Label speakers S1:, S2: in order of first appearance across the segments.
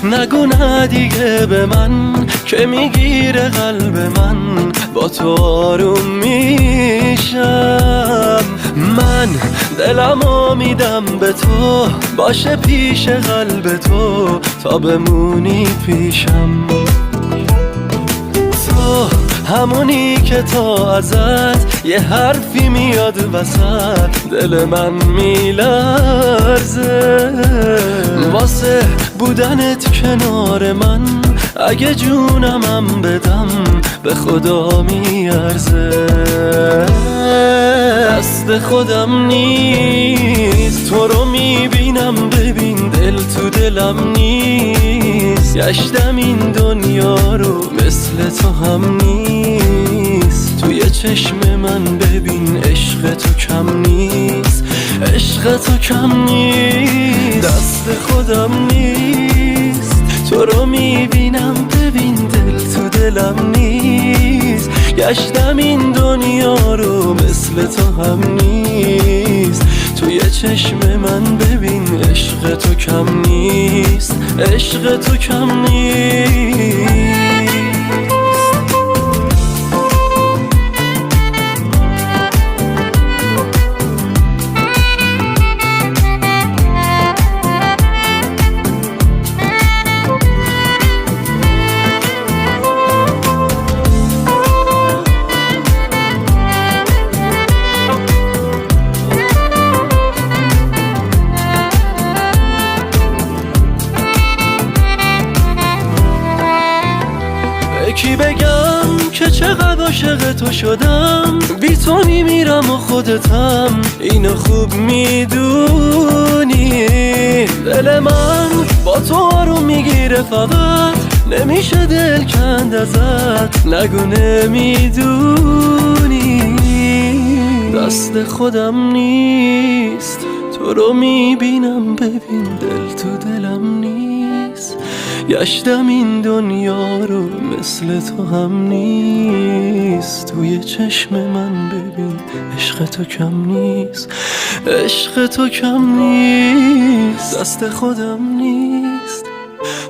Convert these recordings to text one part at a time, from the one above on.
S1: نگو نه دیگه به من که میگیره قلب من، با تو آروم میشم. من دلمو میدم به تو، باشه پیش قلب تو تا بمونی پیشم. تو همونی که تا ازت یه حرفی میاد وسط دل من میلرزه. واسه بودنت کنار من اگه جونمم بدم به خدا میارزه. دست خودم نیست، تو رو میبینم ببین دل تو دلم نیست. گشتم این دنیا رو مثل تو هم نیست. توی چشم من ببین عشق تو کم نیست، عشق تو کم نیست. دست خودم نیست، تو رو میبینم ببین دل تو دلم نیست. گشتم این دنیا رو مثل تو هم نیست. توی چشم من ببین عشق تو کم نیست، عشق تو کم نیست. کی بگم که چقدر عاشق تو شدم، بی تو میمیرم و خودتم اینو خوب میدونی. دل من با تو آروم میگیره فقط، نمیشه دل کند ازت، نگو نمیدونی. دست خودم نیست، تو رو میبینم ببین دل تو دلم نیست. گشتم این دنیا رو مثل تو هم نیست. توی چشم من ببین عشق تو کم نیست، عشق تو کم نیست. دست خودم نیست،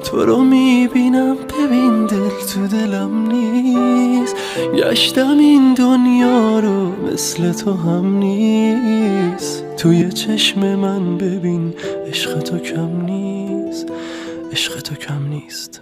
S1: تو رو میبینم ببین دل تو دلم نیست. گشتم این دنیا رو مثل تو هم نیست. توی چشم من ببین عشق تو کم نیست، عشق تو کم نیست.